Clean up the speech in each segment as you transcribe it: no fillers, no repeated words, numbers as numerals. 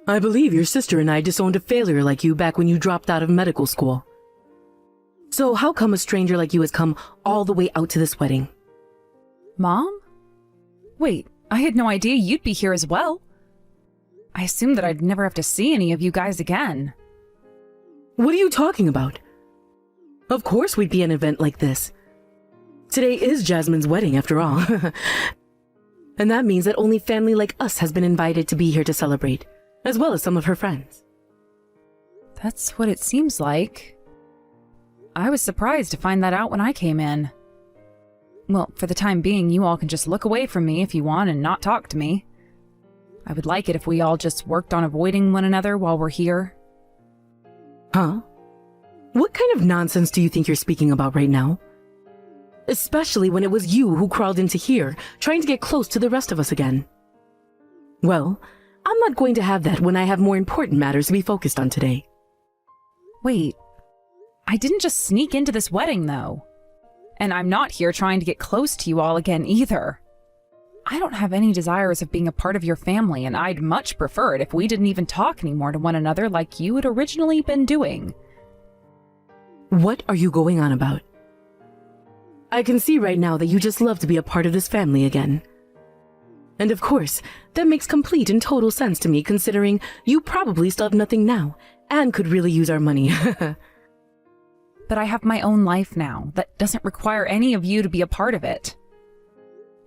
I believe your sister and I disowned a failure like you back when you dropped out of medical school. So how come a stranger like you has come all the way out to this wedding? Mom? Wait, I had no idea you'd be here as well. I assumed that I'd never have to see any of you guys again. What are you talking about? Of course we'd be at an event like this. Today is Jasmine's wedding after all. And that means that only family like us has been invited to be here to celebrate, as well as some of her friends. That's what it seems like. I was surprised to find that out when I came in. Well, for the time being, you all can just look away from me if you want and not talk to me. I would like it if we all just worked on avoiding one another while we're here. Huh? What kind of nonsense do you think you're speaking about right now? Especially when it was you who crawled into here, trying to get close to the rest of us again. Well, I'm not going to have that when I have more important matters to be focused on today. Wait, I didn't just sneak into this wedding, though. And I'm not here trying to get close to you all again either. I don't have any desires of being a part of your family, and I'd much prefer it if we didn't even talk anymore to one another like you had originally been doing. What are you going on about? I can see right now that you just love to be a part of this family again. And of course, that makes complete and total sense to me considering you probably still have nothing now and could really use our money. But I have my own life now that doesn't require any of you to be a part of it.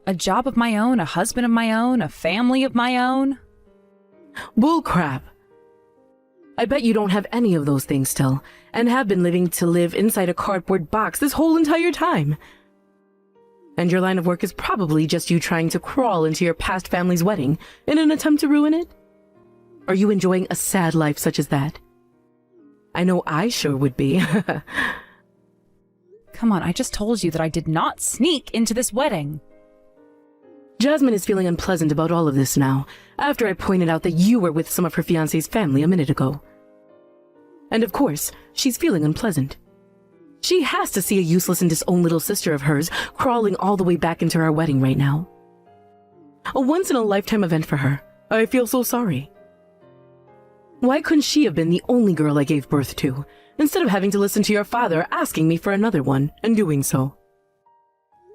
A job of my own, a husband of my own, a family of my own. Bull crap. I bet you don't have any of those things still, and have been living to live inside a cardboard box this whole entire time. And your line of work is probably just you trying to crawl into your past family's wedding in an attempt to ruin it? Are you enjoying a sad life such as that? I know I sure would be. Come on, I just told you that I did not sneak into this wedding. Jasmine is feeling unpleasant about all of this now, after I pointed out that you were with some of her fiancé's family a minute ago. And of course, she's feeling unpleasant. She has to see a useless and disowned little sister of hers crawling all the way back into our wedding right now. A once-in-a-lifetime event for her. I feel so sorry. Why couldn't she have been the only girl I gave birth to, instead of having to listen to your father asking me for another one and doing so?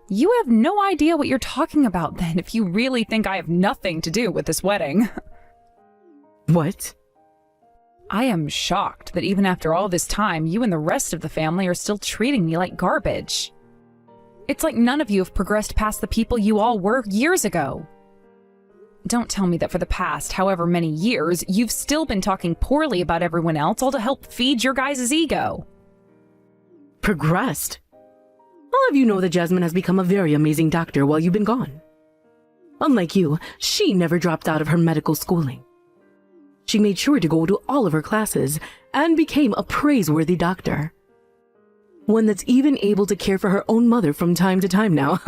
You have no idea what you're talking about then if you really think I have nothing to do with this wedding. What? I am shocked that even after all this time, you and the rest of the family are still treating me like garbage. It's like none of you have progressed past the people you all were years ago. Don't tell me that for the past however many years, you've still been talking poorly about everyone else, all to help feed your guys' ego. Progressed? All of you know that Jasmine has become a very amazing doctor while you've been gone. Unlike you, she never dropped out of her medical schooling. She made sure to go to all of her classes and became a praiseworthy doctor. One that's even able to care for her own mother from time to time now.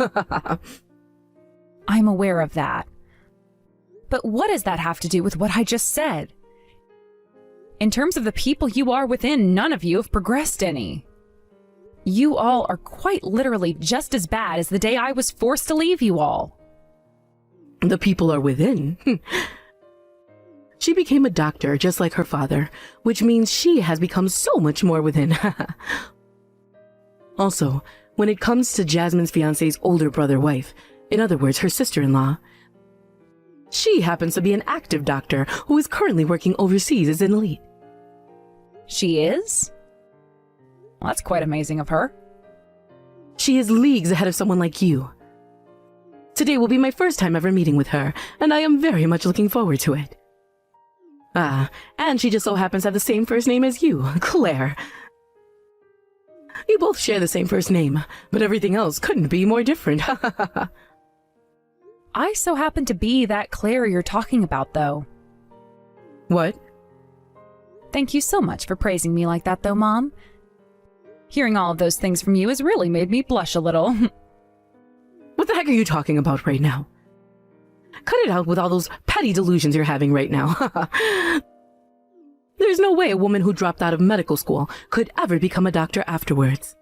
I'm aware of that. But what does that have to do with what I just said? In terms of the people you are within, none of you have progressed any. You all are quite literally just as bad as the day I was forced to leave you all. The people are within. She became a doctor just like her father, which means she has become so much more within. Also, when it comes to Jasmine's fiancé's older brother-wife, in other words, her sister-in-law, she happens to be an active doctor who is currently working overseas as an elite. She is? Well, that's quite amazing of her. She is leagues ahead of someone like you. Today will be my first time ever meeting with her, and I am very much looking forward to it. Ah, and she just so happens to have the same first name as you, Claire. You both share the same first name, but everything else couldn't be more different. I so happen to be that Claire you're talking about, though. What? Thank you so much for praising me like that, though, Mom. Hearing all of those things from you has really made me blush a little. What the heck are you talking about right now? Cut it out with all those petty delusions you're having right now. There's no way a woman who dropped out of medical school could ever become a doctor afterwards.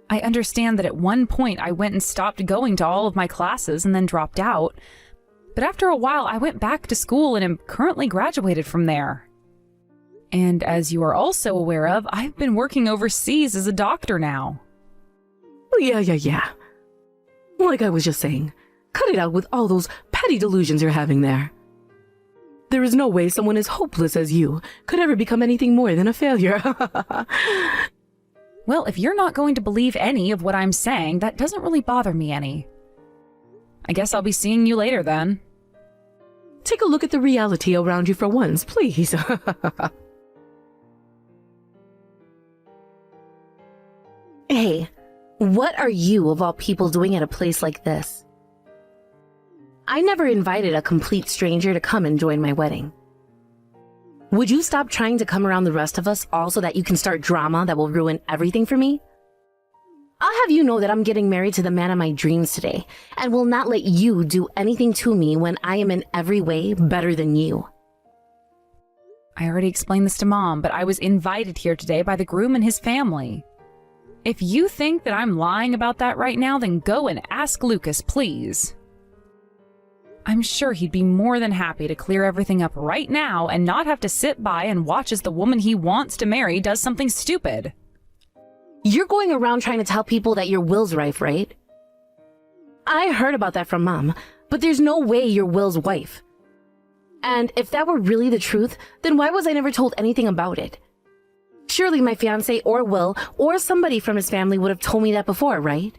I understand that at one point I went and stopped going to all of my classes and then dropped out. But after a while, I went back to school and am currently graduated from there. And as you are also aware of, I've been working overseas as a doctor now. Yeah. Like I was just saying, cut it out with all those petty delusions you're having there. There is no way someone as hopeless as you could ever become anything more than a failure. Well, if you're not going to believe any of what I'm saying, that doesn't really bother me any. I guess I'll be seeing you later then. Take a look at the reality around you for once, please. Hey, what are you, of all people, doing at a place like this? I never invited a complete stranger to come and join my wedding. Would you stop trying to come around the rest of us all so that you can start drama that will ruin everything for me? I'll have you know that I'm getting married to the man of my dreams today, and will not let you do anything to me when I am in every way better than you. I already explained this to Mom, but I was invited here today by the groom and his family. If you think that I'm lying about that right now, then go and ask Lucas, please. I'm sure he'd be more than happy to clear everything up right now and not have to sit by and watch as the woman he wants to marry does something stupid. You're going around trying to tell people that you're Will's wife, right? I heard about that from Mom, but there's no way you're Will's wife. And if that were really the truth, then why was I never told anything about it? Surely my fiancé or Will or somebody from his family would have told me that before, right?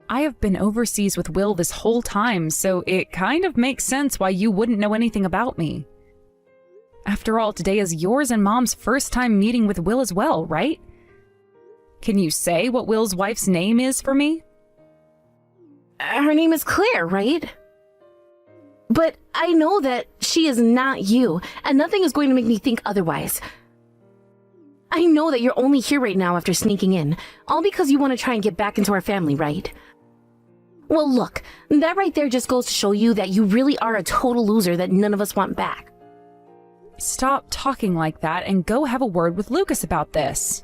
I have been overseas with Will this whole time, so it kind of makes sense why you wouldn't know anything about me. After all, today is yours and Mom's first time meeting with Will as well, right? Can you say what Will's wife's name is for me? Her name is Claire, right? But I know that she is not you, and nothing is going to make me think otherwise. I know that you're only here right now after sneaking in, all because you want to try and get back into our family, right? Well, look, that right there just goes to show you that you really are a total loser that none of us want back. Stop talking like that and go have a word with Lucas about this.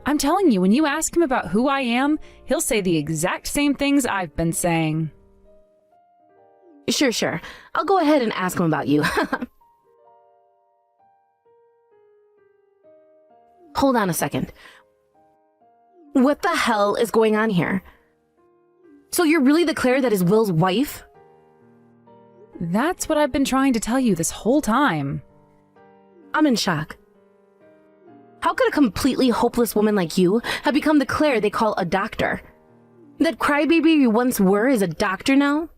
I'm telling you, when you ask him about who I am, he'll say the exact same things I've been saying. Sure. I'll go ahead and ask him about you. Hold on a second. What the hell is going on here? So you're really the Claire that is Will's wife? That's what I've been trying to tell you this whole time. I'm in shock. How could a completely hopeless woman like you have become the Claire they call a doctor? That crybaby you once were is a doctor now?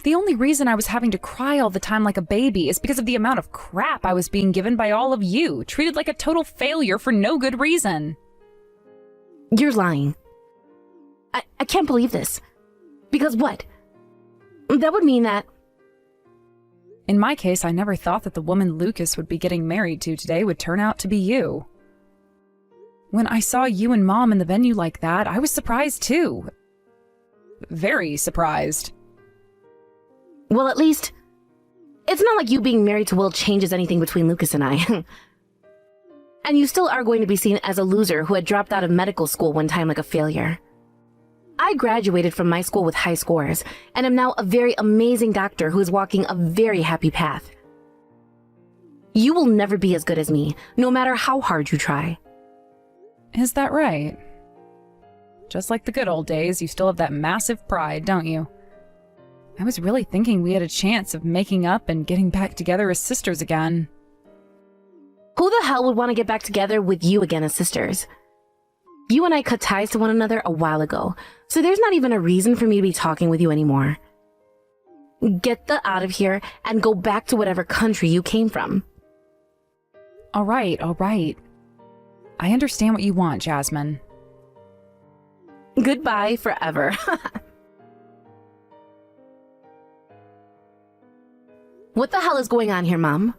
The only reason I was having to cry all the time like a baby is because of the amount of crap I was being given by all of you, treated like a total failure for no good reason. You're lying. I can't believe this. Because what? That would mean that... In my case, I never thought that the woman Lucas would be getting married to today would turn out to be you. When I saw you and Mom in the venue like that, I was surprised too. Very surprised. Well, at least, it's not like you being married to Will changes anything between Lucas and I. And you still are going to be seen as a loser who had dropped out of medical school one time like a failure. I graduated from my school with high scores, and am now a very amazing doctor who is walking a very happy path. You will never be as good as me, no matter how hard you try. Is that right? Just like the good old days, you still have that massive pride, don't you? I was really thinking we had a chance of making up and getting back together as sisters again. Who the hell would want to get back together with you again as sisters? You and I cut ties to one another a while ago, so there's not even a reason for me to be talking with you anymore. Get the out of here and go back to whatever country you came from. All right. I understand what you want, Jasmine. Goodbye forever. What the hell is going on here, Mom?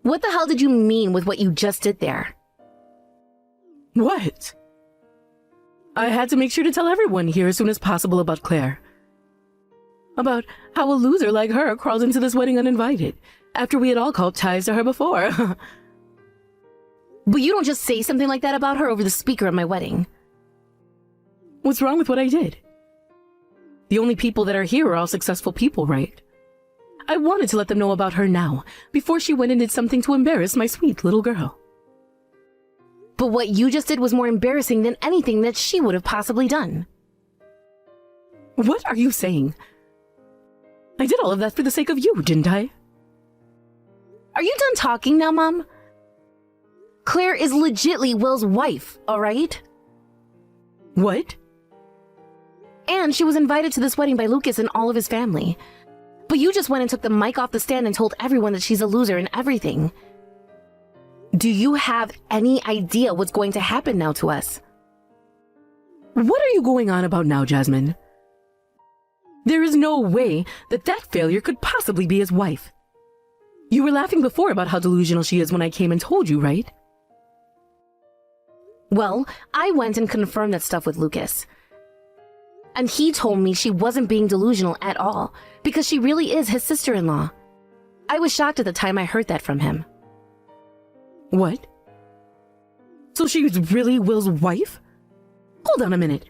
What the hell did you mean with what you just did there? What? I had to make sure to tell everyone here as soon as possible about Claire. About how a loser like her crawled into this wedding uninvited, after we had all called ties to her before. But you don't just say something like that about her over the speaker at my wedding. What's wrong with what I did? The only people that are here are all successful people, right? I wanted to let them know about her now, before she went and did something to embarrass my sweet little girl. But what you just did was more embarrassing than anything that she would have possibly done. What are you saying? I did all of that for the sake of you, didn't I? Are you done talking now, Mom? Claire is legitly Will's wife, alright? What? And she was invited to this wedding by Lucas and all of his family. But you just went and took the mic off the stand and told everyone that she's a loser and everything. Do you have any idea what's going to happen now to us? What are you going on about now, Jasmine? There is no way that that failure could possibly be his wife. You were laughing before about how delusional she is when I came and told you, right? Well, I went and confirmed that stuff with Lucas. And he told me she wasn't being delusional at all, because she really is his sister-in-law. I was shocked at the time I heard that from him. What? So she's really Will's wife? Hold on a minute.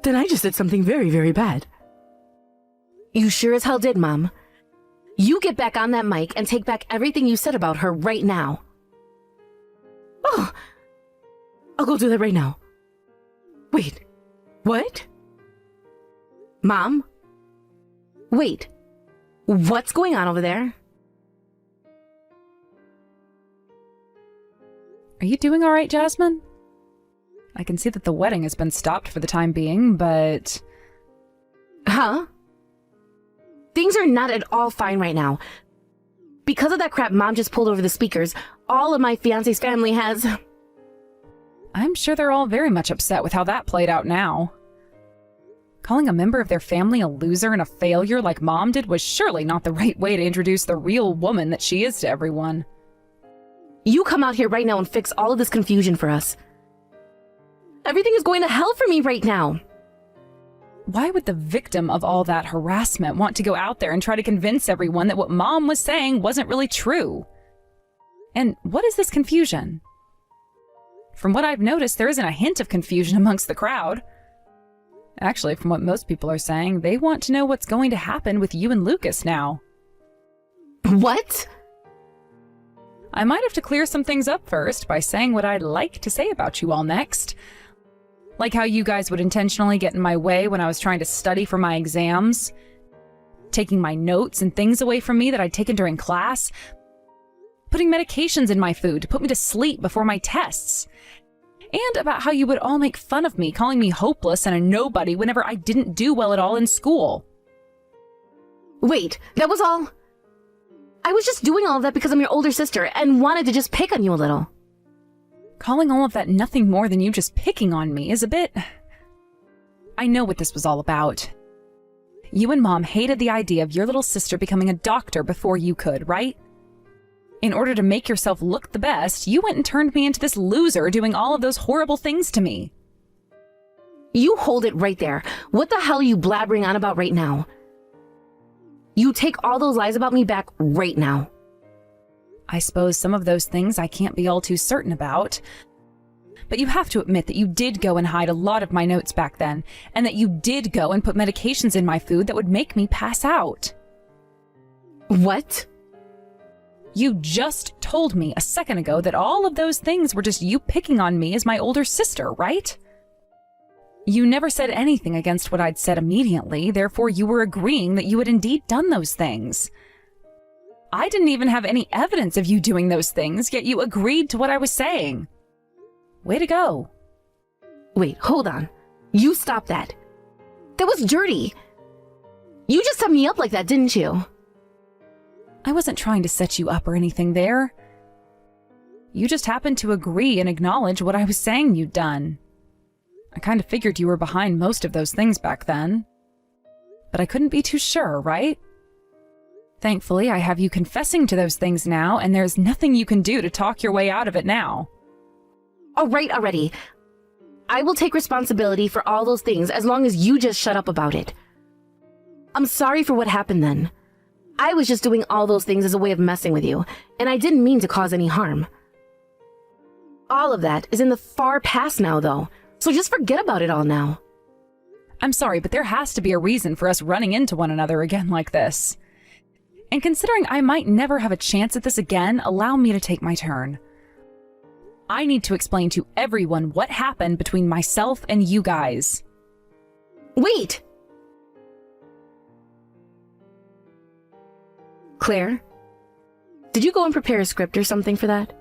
Then I just did something very, very bad. You sure as hell did, Mom. You get back on that mic and take back everything you said about her right now. Oh, I'll go do that right now. Wait, what? Mom? Wait, what's going on over there? Are you doing all right, Jasmine? I can see that the wedding has been stopped for the time being, but... Huh? Things are not at all fine right now. Because of that crap Mom just pulled over the speakers, all of my fiancé's family has... I'm sure they're all very much upset with how that played out now. Calling a member of their family a loser and a failure like Mom did was surely not the right way to introduce the real woman that she is to everyone. You come out here right now and fix all of this confusion for us. Everything is going to hell for me right now. Why would the victim of all that harassment want to go out there and try to convince everyone that what Mom was saying wasn't really true? And what is this confusion? From what I've noticed, there isn't a hint of confusion amongst the crowd. Actually, from what most people are saying, they want to know what's going to happen with you and Lucas now. What? I might have to clear some things up first by saying what I'd like to say about you all next. Like how you guys would intentionally get in my way when I was trying to study for my exams, taking my notes and things away from me that I'd taken during class, putting medications in my food to put me to sleep before my tests, and about how you would all make fun of me, calling me hopeless and a nobody whenever I didn't do well at all in school. Wait, that was all? I was just doing all of that because I'm your older sister and wanted to just pick on you a little. Calling all of that nothing more than you just picking on me is a bit... I know what this was all about. You and Mom hated the idea of your little sister becoming a doctor before you could, right? In order to make yourself look the best, you went and turned me into this loser doing all of those horrible things to me. You hold it right there. What the hell are you blabbering on about right now? You take all those lies about me back right now. I suppose some of those things I can't be all too certain about. But you have to admit that you did go and hide a lot of my notes back then, and that you did go and put medications in my food that would make me pass out. What? You just told me a second ago that all of those things were just you picking on me as my older sister, right? You never said anything against what I'd said immediately, therefore you were agreeing that you had indeed done those things. I didn't even have any evidence of you doing those things, yet you agreed to what I was saying. Way to go. Wait, hold on. You stop that. That was dirty. You just set me up like that, didn't you? I wasn't trying to set you up or anything there. You just happened to agree and acknowledge what I was saying you'd done. I kind of figured you were behind most of those things back then. But I couldn't be too sure, right? Thankfully, I have you confessing to those things now, and there's nothing you can do to talk your way out of it now. All right, already. I will take responsibility for all those things as long as you just shut up about it. I'm sorry for what happened then. I was just doing all those things as a way of messing with you, and I didn't mean to cause any harm. All of that is in the far past now, though, so just forget about it all now. I'm sorry, but there has to be a reason for us running into one another again like this. And considering I might never have a chance at this again, allow me to take my turn. I need to explain to everyone what happened between myself and you guys. Wait! Claire, did you go and prepare a script or something for that?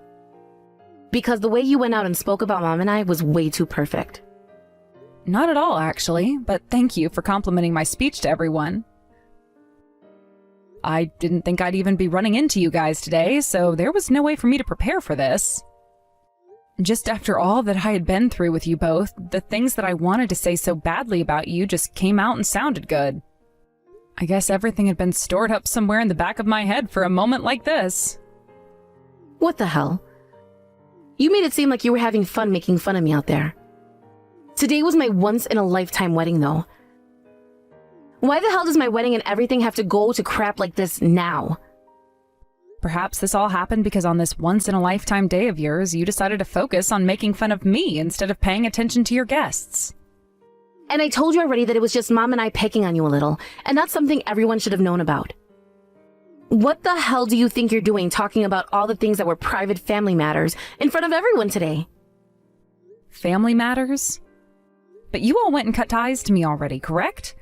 Because the way you went out and spoke about Mom and I was way too perfect. Not at all, actually, but thank you for complimenting my speech to everyone. I didn't think I'd even be running into you guys today, so there was no way for me to prepare for this. Just after all that I had been through with you both, the things that I wanted to say so badly about you just came out and sounded good. I guess everything had been stored up somewhere in the back of my head for a moment like this. What the hell? You made it seem like you were having fun making fun of me out there. Today was my once-in-a-lifetime wedding, though. Why the hell does my wedding and everything have to go to crap like this now? Perhaps this all happened because on this once-in-a-lifetime day of yours, you decided to focus on making fun of me instead of paying attention to your guests. And I told you already that it was just Mom and I picking on you a little, and that's something everyone should have known about. What the hell do you think you're doing talking about all the things that were private family matters in front of everyone today? Family matters? But you all went and cut ties to me already, correct?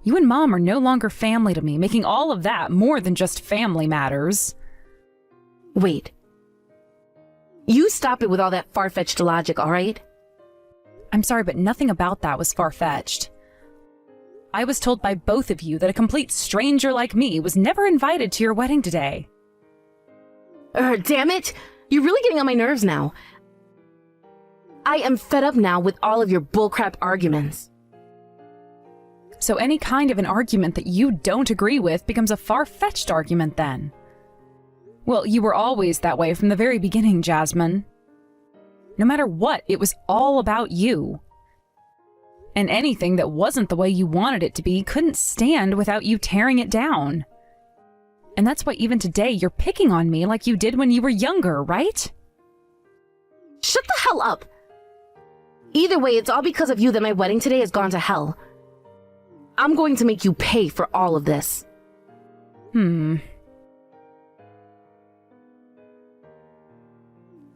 You and Mom are no longer family to me, making all of that more than just family matters. Wait. You stop it with all that far-fetched logic, all right? I'm sorry, but nothing about that was far-fetched. I was told by both of you that a complete stranger like me was never invited to your wedding today. Damn it! You're really getting on my nerves now. I am fed up now with all of your bullcrap arguments. So any kind of an argument that you don't agree with becomes a far-fetched argument then. Well, you were always that way from the very beginning, Jasmine. No matter what, it was all about you. And anything that wasn't the way you wanted it to be couldn't stand without you tearing it down. And that's why even today you're picking on me like you did when you were younger, right? Shut the hell up! Either way, it's all because of you that my wedding today has gone to hell. I'm going to make you pay for all of this.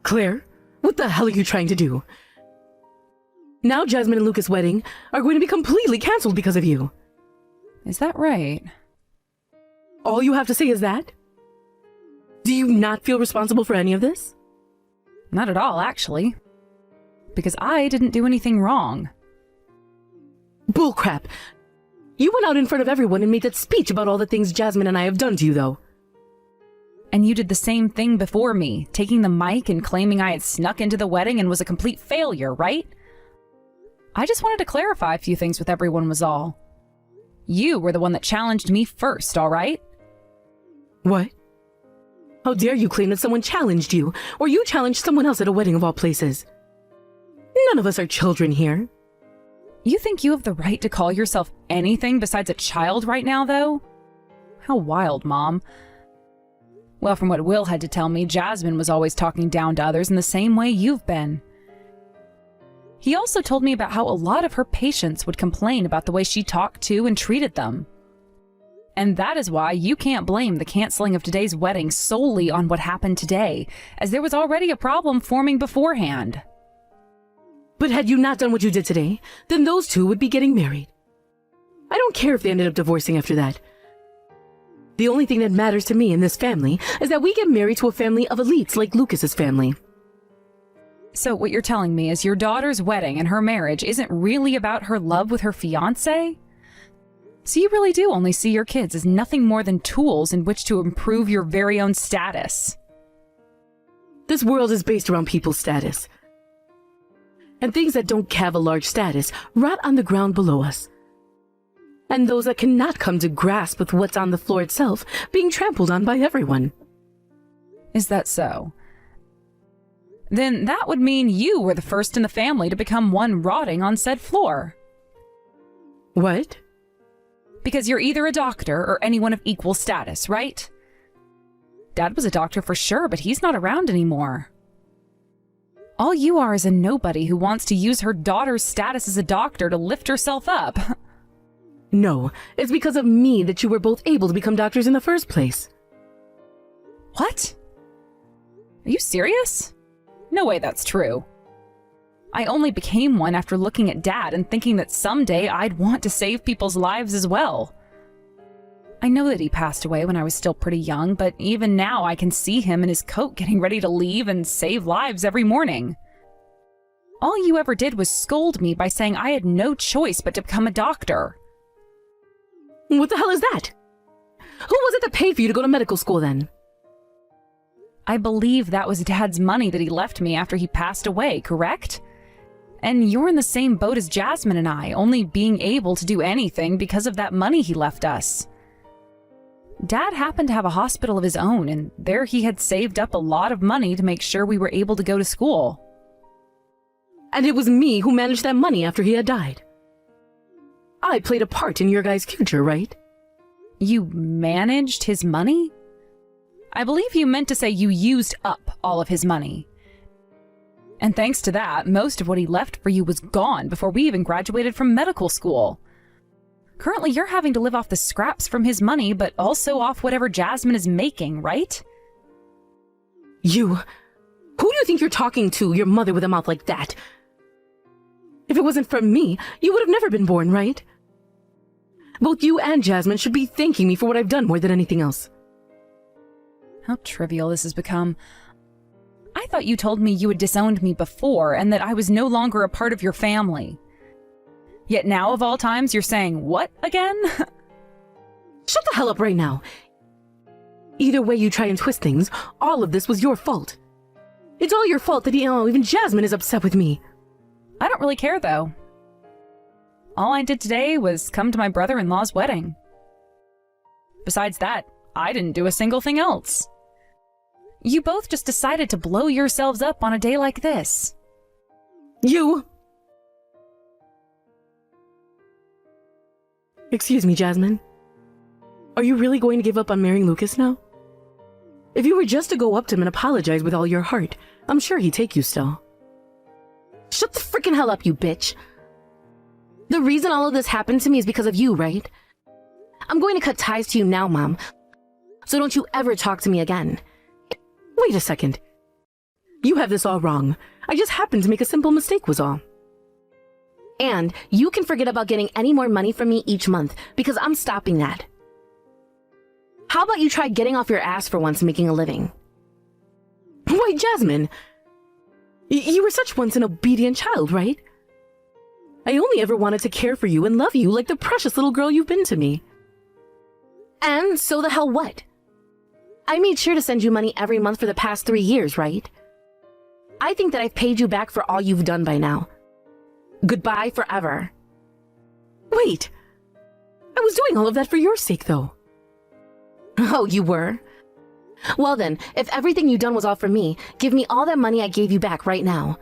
Claire, what the hell are you trying to do? Now Jasmine and Lucas' wedding are going to be completely cancelled because of you. Is that right? All you have to say is that? Do you not feel responsible for any of this? Not at all, actually. Because I didn't do anything wrong. Bullcrap! You went out in front of everyone and made that speech about all the things Jasmine and I have done to you, though. And you did the same thing before me, taking the mic and claiming I had snuck into the wedding and was a complete failure, right? I just wanted to clarify a few things with everyone was all. You were the one that challenged me first, all right? What? How dare you claim that someone challenged you, or you challenged someone else at a wedding of all places? None of us are children here. You think you have the right to call yourself anything besides a child right now, though? How wild, Mom. Well, from what Will had to tell me, Jasmine was always talking down to others in the same way you've been. He also told me about how a lot of her patients would complain about the way she talked to and treated them. And that is why you can't blame the canceling of today's wedding solely on what happened today, as there was already a problem forming beforehand. But had you not done what you did today, then those two would be getting married. I don't care if they ended up divorcing after that. The only thing that matters to me in this family is that we get married to a family of elites like Lucas's family. So what you're telling me is your daughter's wedding and her marriage isn't really about her love with her fiancé? So you really do only see your kids as nothing more than tools in which to improve your very own status. This world is based around people's status. And things that don't have a large status rot on the ground below us. And those that cannot come to grasp with what's on the floor itself being trampled on by everyone. Is that so? Then that would mean you were the first in the family to become one rotting on said floor. What? Because you're either a doctor or anyone of equal status, right? Dad was a doctor for sure, but he's not around anymore. All you are is a nobody who wants to use her daughter's status as a doctor to lift herself up. No, it's because of me that you were both able to become doctors in the first place. What? Are you serious? No way that's true. I only became one after looking at Dad and thinking that someday I'd want to save people's lives as well. I know that he passed away when I was still pretty young, but even now I can see him in his coat getting ready to leave and save lives every morning. All you ever did was scold me by saying I had no choice but to become a doctor. What the hell is that? Who was it that paid for you to go to medical school then? I believe that was Dad's money that he left me after he passed away, correct? And you're in the same boat as Jasmine and I, only being able to do anything because of that money he left us. Dad happened to have a hospital of his own, and there he had saved up a lot of money to make sure we were able to go to school. And it was me who managed that money after he had died. I played a part in your guys' future, right? You managed his money? I believe you meant to say you used up all of his money. And thanks to that, most of what he left for you was gone before we even graduated from medical school. Currently, you're having to live off the scraps from his money, but also off whatever Jasmine is making, right? You... Who do you think you're talking to, your mother with a mouth like that? If it wasn't for me, you would have never been born, right? Both you and Jasmine should be thanking me for what I've done more than anything else. How trivial this has become. I thought you told me you had disowned me before and that I was no longer a part of your family. Yet now, of all times, you're saying what again? Shut the hell up right now. Either way you try and twist things, all of this was your fault. It's all your fault that even Jasmine is upset with me. I don't really care, though. All I did today was come to my brother-in-law's wedding. Besides that, I didn't do a single thing else. You both just decided to blow yourselves up on a day like this. You! Excuse me, Jasmine. Are you really going to give up on marrying Lucas now? If you were just to go up to him and apologize with all your heart, I'm sure he'd take you still. Shut the freaking hell up, you bitch! The reason all of this happened to me is because of you, right? I'm going to cut ties to you now, Mom. So don't you ever talk to me again. Wait a second. You have this all wrong. I just happened to make a simple mistake was all. And you can forget about getting any more money from me each month, because I'm stopping that. How about you try getting off your ass for once and making a living? Wait, Jasmine! You were such once an obedient child, right? I only ever wanted to care for you and love you like the precious little girl you've been to me. And so the hell what? I made sure to send you money every month for the past 3 years, right? I think that I've paid you back for all you've done by now. Goodbye forever. Wait! I was doing all of that for your sake, though. Oh, you were? Well then, if everything you've done was all for me, give me all that money I gave you back right now.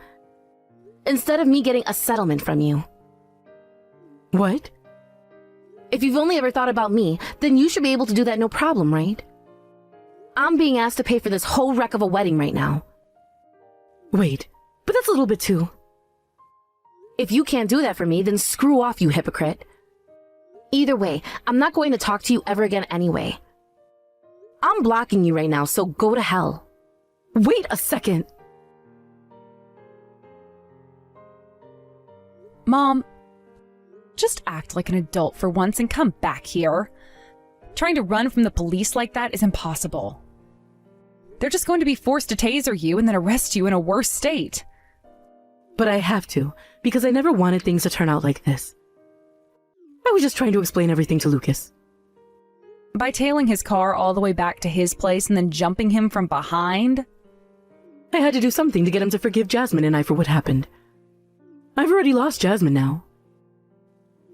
Instead of me getting a settlement from you. What? If you've only ever thought about me, then you should be able to do that no problem, right? I'm being asked to pay for this whole wreck of a wedding right now. Wait, but that's a little bit too... If you can't do that for me, then screw off, you hypocrite. Either way, I'm not going to talk to you ever again anyway. I'm blocking you right now, so go to hell. Wait a second. Mom, just act like an adult for once and come back here. Trying to run from the police like that is impossible. They're just going to be forced to taser you and then arrest you in a worse state. But I have to, because I never wanted things to turn out like this. I was just trying to explain everything to Lucas. By tailing his car all the way back to his place and then jumping him from behind? I had to do something to get him to forgive Jasmine and I for what happened. I've already lost Jasmine now.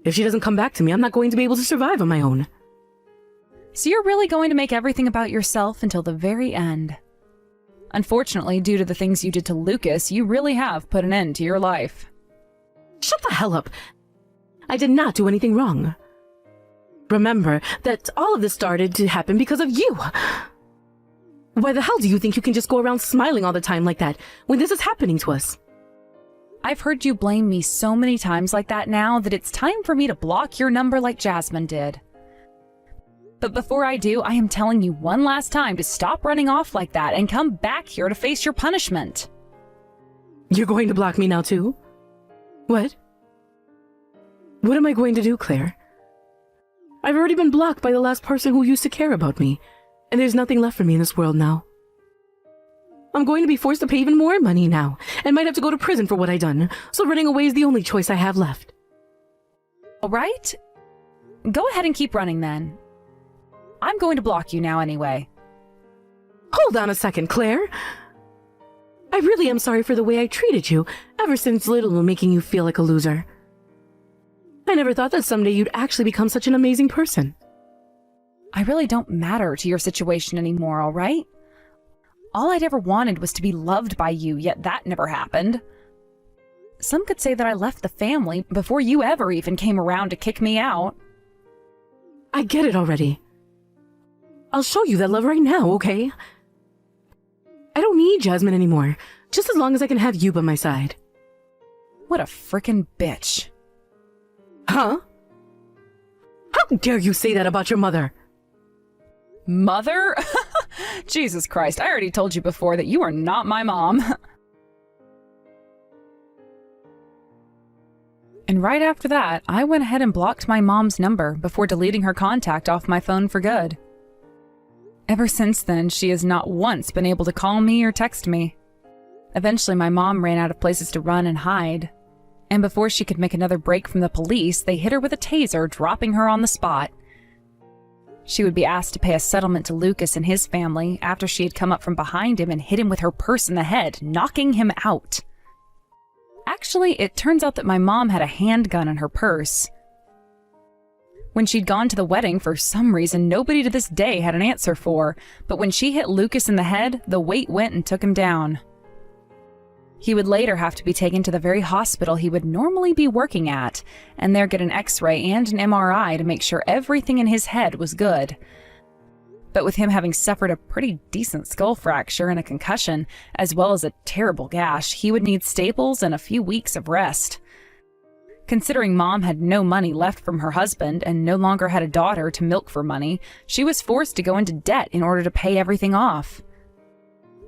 If she doesn't come back to me, I'm not going to be able to survive on my own. So you're really going to make everything about yourself until the very end. Unfortunately, due to the things you did to Lucas, you really have put an end to your life. Shut the hell up! I did not do anything wrong. Remember that all of this started to happen because of you. Why the hell do you think you can just go around smiling all the time like that when this is happening to us? I've heard you blame me so many times like that now that it's time for me to block your number like Jasmine did. But before I do, I am telling you one last time to stop running off like that and come back here to face your punishment. You're going to block me now too? What? What am I going to do, Claire? I've already been blocked by the last person who used to care about me, and there's nothing left for me in this world now. I'm going to be forced to pay even more money now, and might have to go to prison for what I done, so running away is the only choice I have left. All right? Go ahead and keep running then. I'm going to block you now anyway. Hold on a second, Claire. I really am sorry for the way I treated you ever since little, making you feel like a loser. I never thought that someday you'd actually become such an amazing person. I really don't matter to your situation anymore, all right? All I'd ever wanted was to be loved by you, yet that never happened. Some could say that I left the family before you ever even came around to kick me out. I get it already. I'll show you that love right now, okay? I don't need Jasmine anymore, just as long as I can have you by my side. What a frickin' bitch. Huh? How dare you say that about your mother? Mother? Jesus Christ, I already told you before that you are not my mom. And right after that, I went ahead and blocked my mom's number before deleting her contact off my phone for good. Ever since then, she has not once been able to call me or text me. Eventually, my mom ran out of places to run and hide. And before she could make another break from the police, they hit her with a taser, dropping her on the spot. She would be asked to pay a settlement to Lucas and his family after she had come up from behind him and hit him with her purse in the head, knocking him out. Actually, it turns out that my mom had a handgun in her purse. When she'd gone to the wedding, for some reason, nobody to this day had an answer for, but when she hit Lucas in the head, the weight went and took him down. He would later have to be taken to the very hospital he would normally be working at, and there get an X-ray and an MRI to make sure everything in his head was good. But with him having suffered a pretty decent skull fracture and a concussion, as well as a terrible gash, he would need staples and a few weeks of rest. Considering Mom had no money left from her husband and no longer had a daughter to milk for money, she was forced to go into debt in order to pay everything off.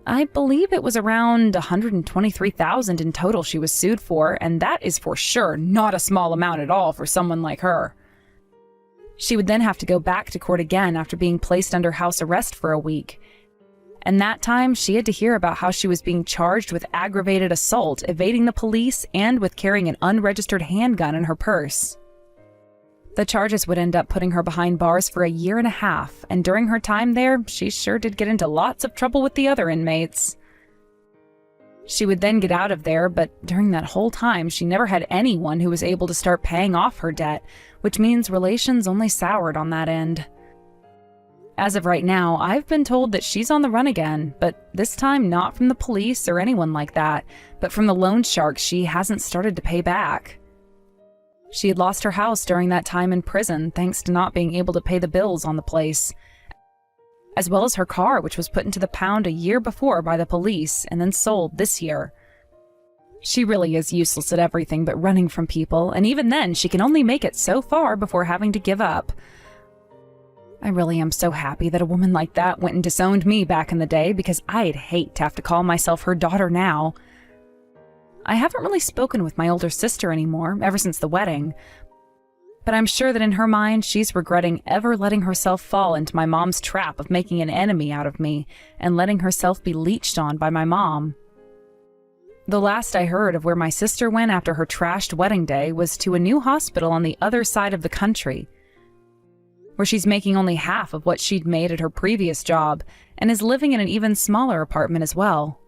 I believe it was around $123,000 in total she was sued for, and that is for sure not a small amount at all for someone like her. She would then have to go back to court again after being placed under house arrest for a week. And that time, she had to hear about how she was being charged with aggravated assault, evading the police, and with carrying an unregistered handgun in her purse. The charges would end up putting her behind bars for 1.5 years, and during her time there, she sure did get into lots of trouble with the other inmates. She would then get out of there, but during that whole time, she never had anyone who was able to start paying off her debt, which means relations only soured on that end. As of right now, I've been told that she's on the run again, but this time not from the police or anyone like that, but from the loan sharks she hasn't started to pay back. She had lost her house during that time in prison thanks to not being able to pay the bills on the place, as well as her car, which was put into the pound a year before by the police and then sold this year. She really is useless at everything but running from people, and even then she can only make it so far before having to give up. I really am so happy that a woman like that went and disowned me back in the day, because I'd hate to have to call myself her daughter now. I haven't really spoken with my older sister anymore ever since the wedding, but I'm sure that in her mind she's regretting ever letting herself fall into my mom's trap of making an enemy out of me and letting herself be leeched on by my mom. The last I heard of where my sister went after her trashed wedding day was to a new hospital on the other side of the country, where she's making only half of what she'd made at her previous job and is living in an even smaller apartment as well.